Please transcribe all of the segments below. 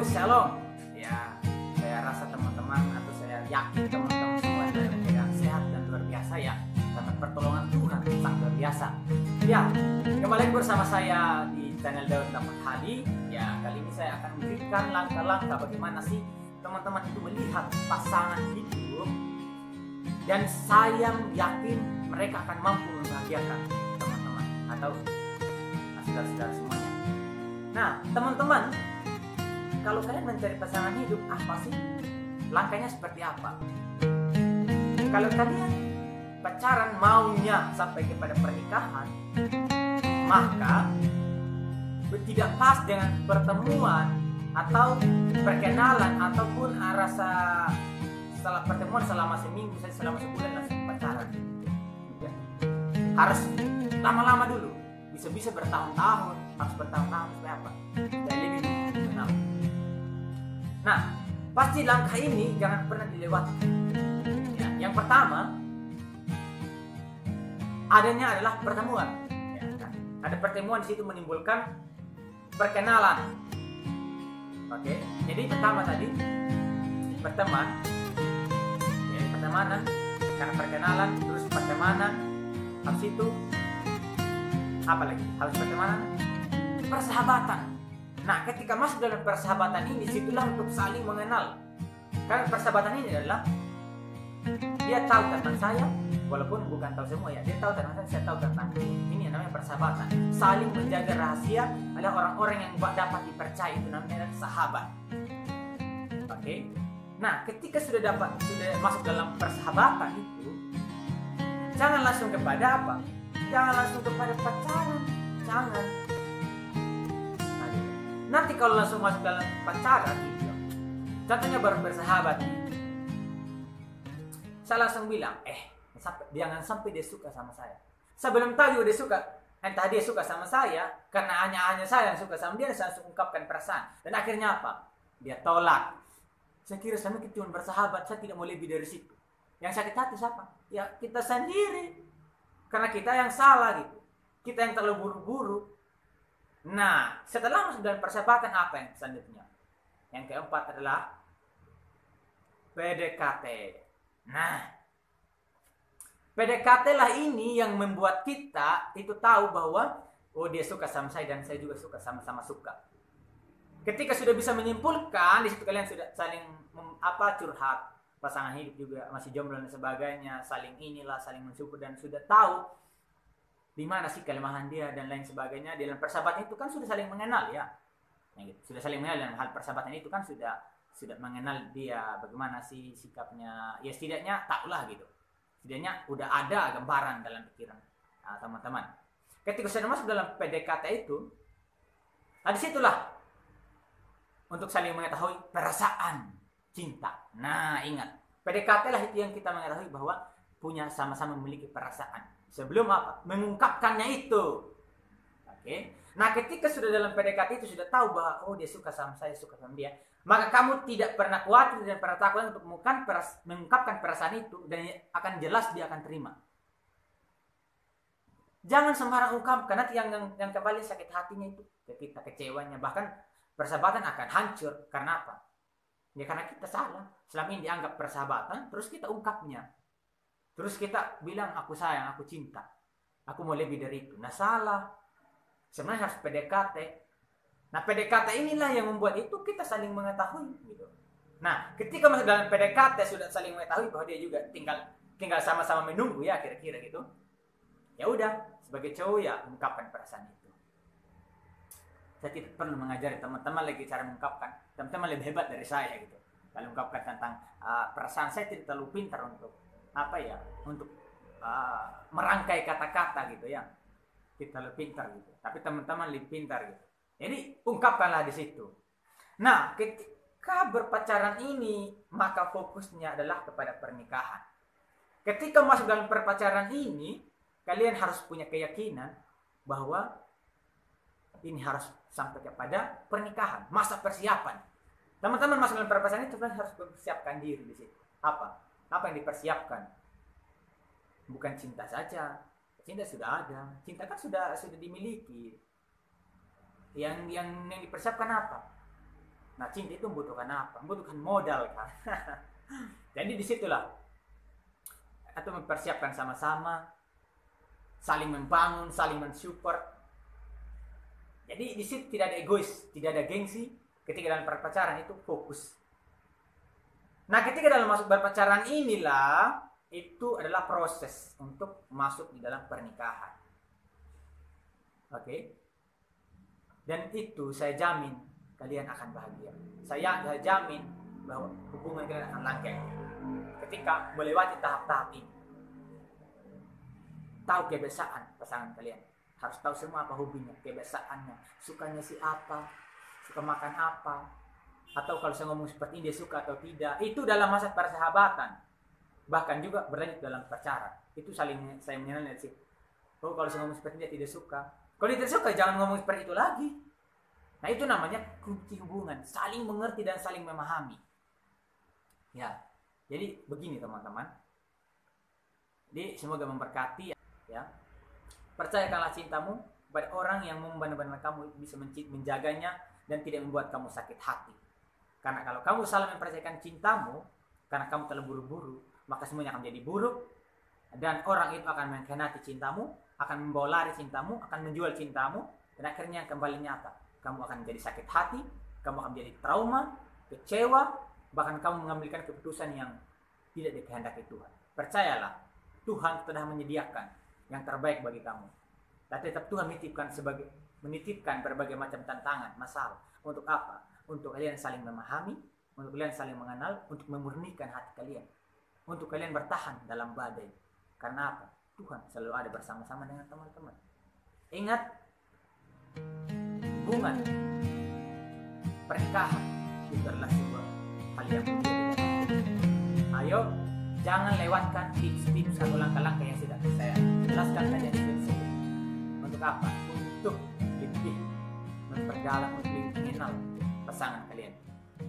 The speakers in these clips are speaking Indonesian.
Shalom. Ya, saya rasa teman-teman atau saya yakin teman-teman semua dalam keadaan sehat dan luar biasa ya, karena pertolongan Tuhan sangat luar biasa. Ya, kembali lagi bersama saya di channel Daud Dapat Hadi. Ya, kali ini saya akan memberikan langkah-langkah bagaimana sih teman-teman itu melihat pasangan hidup, dan saya yakin mereka akan mampu membahagiakan teman-teman atau saudara-saudara semuanya. Nah, teman-teman, kalau kalian mencari pasangan hidup, apa sih? Langkahnya seperti apa? Kalau kalian pacaran maunya sampai kepada pernikahan, maka tidak pas dengan pertemuan atau perkenalan ataupun rasa setelah pertemuan selama seminggu, selama sebulan langsung pacaran. Ya. Harus lama-lama dulu, bisa-bisa bertahun-tahun, harus bertahun-tahun supaya apa? Dan lebih mengenal. Nah, pasti langkah ini jangan pernah dilewati. Ya, yang pertama, adanya adalah pertemuan. Ya, kan? Ada pertemuan di situ menimbulkan perkenalan. Oke, jadi pertama tadi berteman, ya, pertemanan, karena perkenalan, terus pertemanan, habis itu apa lagi? Habis pertemanan, persahabatan. Nah, ketika masuk dalam persahabatan ini, situlah untuk saling mengenal. Karena persahabatan ini adalah dia tahu tentang saya, walaupun bukan tahu semua ya. Dia tahu tentang saya tahu tentang dia. Ini yang namanya persahabatan. Saling menjaga rahasia adalah orang-orang yang dapat dipercaya, itu namanya sahabat. Oke. Nah, ketika sudah masuk dalam persahabatan itu, jangan langsung kepada apa? Jangan langsung kepada pacaran. Jangan. Nanti kalau langsung masuk dalam pacaran gitu, contohnya baru bersahabat nih, saya langsung bilang, jangan sampai dia suka sama saya. Sebelum tahu dia suka, entah dia suka sama saya, karena hanya saya yang suka sama dia, saya langsung ungkapkan perasaan. Dan akhirnya apa? Dia tolak. Saya kira sama kita cuma bersahabat, saya tidak mau lebih dari situ. Yang sakit hati siapa? Ya kita sendiri. Karena kita yang salah gitu. Kita yang terlalu buru-buru. Nah, setelah masuk dalam persahabatan, apa yang selanjutnya? Yang keempat adalah PDKT. Nah, PDKT lah ini yang membuat kita itu tahu bahwa dia suka sama saya dan saya juga suka, sama-sama suka. Ketika sudah bisa menyimpulkan, di situ kalian sudah saling curhat, pasangan hidup juga masih jomblo dan sebagainya, saling mensyukur dan sudah tahu di mana sih kelemahan dia dan lain sebagainya. Di dalam persahabatan itu kan sudah saling mengenal ya. Gitu. Sudah saling mengenal, dalam hal persahabatan itu kan sudah mengenal dia bagaimana sih sikapnya. Ya setidaknya tahulah gitu. Setidaknya udah ada gambaran dalam pikiran teman-teman. Ketika sudah masuk dalam PDKT itu, disitulah untuk saling mengetahui perasaan cinta. Nah, ingat, PDKT lah itu yang kita mengetahui bahwa punya sama-sama memiliki perasaan. Sebelum apa? Mengungkapkannya itu. Oke. Nah, ketika sudah dalam PDKT itu sudah tahu bahwa dia suka sama saya, suka sama dia, maka kamu tidak pernah khawatir dan pernah takut untuk mengungkapkan perasaan itu, dan akan jelas dia akan terima. Jangan sembarang ungkapkan, nanti yang kembali sakit hatinya itu, kita kecewanya, bahkan persahabatan akan hancur. Karena apa? Ya karena kita salah. Selama ini dianggap persahabatan, terus kita ungkapnya. Terus kita bilang, aku sayang, aku cinta, aku mau lebih dari itu. Nah, salah. Sebenarnya harus PDKT. Nah, PDKT inilah yang membuat itu kita saling mengetahui gitu. Nah, ketika masuk dalam PDKT sudah saling mengetahui bahwa dia juga tinggal sama-sama menunggu ya, kira-kira gitu. Ya udah, sebagai cowok ya ungkapkan perasaan itu. Saya tidak perlu mengajari teman-teman lagi cara mengungkapkan. Teman-teman lebih hebat dari saya gitu. Kalau ungkapkan tentang perasaan, saya tidak terlalu pintar untuk merangkai kata-kata gitu ya. Kita lebih pintar gitu. Tapi teman-teman lebih pintar gitu. Jadi ungkapkanlah di situ. Nah, ketika berpacaran ini, maka fokusnya adalah kepada pernikahan. Ketika masuk dalam perpacaran ini, kalian harus punya keyakinan bahwa ini harus sampai kepada pernikahan, masa persiapan. Teman-teman masuk dalam perpacaran itu harus mempersiapkan diri di situ. Apa yang dipersiapkan? Bukan cinta saja. Cinta sudah ada. Cinta kan sudah dimiliki. Yang dipersiapkan apa? Nah, cinta itu membutuhkan apa? Membutuhkan modal kan. Jadi disitulah atau mempersiapkan sama-sama, saling membangun, saling mensupport. Jadi di situ tidak ada egois, tidak ada gengsi. Ketika dalam berpacaran itu fokus. Nah, ketika dalam masuk berpacaran inilah itu adalah proses untuk masuk di dalam pernikahan. Oke. Dan itu saya jamin kalian akan bahagia. Saya jamin bahwa hubungan kalian akan langgeng ketika melewati tahap-tahap ini. Tahu kebiasaan pasangan kalian. Harus tahu semua apa hobinya, kebiasaannya, sukanya si apa, suka makan apa, atau kalau saya ngomong seperti ini dia suka atau tidak. Itu dalam masa persahabatan, bahkan juga berlanjut dalam pacaran. Itu saling saya mengenal sih. Oh, kalau saya ngomong seperti ini dia tidak suka. Kalau dia tidak suka jangan ngomong seperti itu lagi. Nah, itu namanya kunci hubungan, saling mengerti dan saling memahami. Ya, jadi begini teman-teman. Jadi semoga memberkati ya. Percayakanlah cintamu pada orang yang benar-benar kamu bisa menjaganya dan tidak membuat kamu sakit hati. Karena kalau kamu salah mempercayakan cintamu karena kamu terlalu buru-buru, maka semuanya akan menjadi buruk dan orang itu akan mengkhianati cintamu, akan membawa lari cintamu, akan menjual cintamu dan akhirnya kembali nyata. Kamu akan menjadi sakit hati, kamu akan menjadi trauma, kecewa, bahkan kamu mengambilkan keputusan yang tidak dikehendaki Tuhan. Percayalah, Tuhan telah menyediakan yang terbaik bagi kamu. Dan tetap Tuhan menitipkan berbagai macam tantangan, masalah. Untuk apa? Untuk kalian saling memahami, untuk kalian saling mengenal, untuk memurnikan hati kalian. Untuk kalian bertahan dalam badai. Karena apa? Tuhan selalu ada bersama-sama dengan teman-teman. Ingat, hubungan pernikahan itu adalah sebuah hal yang berbeda. Ayo, jangan lewatkan tips-tips atau langkah-langkah yang sudah saya jelaskan tadi. Untuk apa? Untuk lebih memperdalam, untuk lebih mengenal pasangan kalian.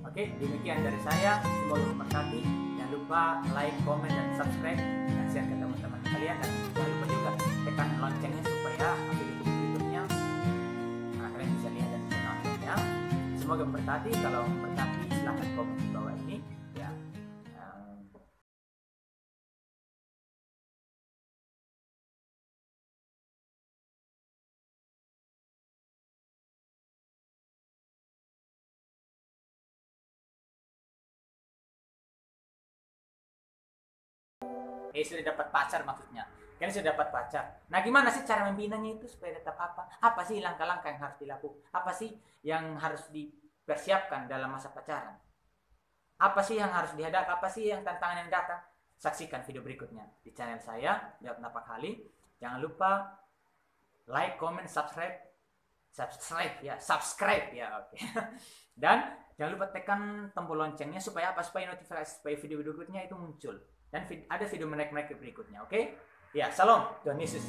Oke, demikian dari saya. Semoga memberkati. Jangan lupa like, comment, dan subscribe dan share ke teman-teman kalian. Dan jangan lupa juga tekan loncengnya supaya video berikutnya kalian bisa lihat dan bisa nontonnya. Semoga memberkati. Kalau memberkati silahkan komen di bawah ini. Ya. Sudah dapat pacar maksudnya. Kalian sudah dapat pacar. Nah, gimana sih cara membinanya itu supaya tetap apa? Apa sih langkah-langkah yang harus dilakukan? Apa sih yang harus dipersiapkan dalam masa pacaran? Apa sih yang harus dihadapi? Apa sih yang tantangan yang datang? Saksikan video berikutnya di channel saya, Jawab Napak Kali. Jangan lupa like, comment, subscribe ya, oke. Dan jangan lupa tekan tombol loncengnya supaya apa? Supaya notifikasi supaya video berikutnya itu muncul. Dan ada video menarik berikutnya, oke? Ya, salam, Tuhan Yesus.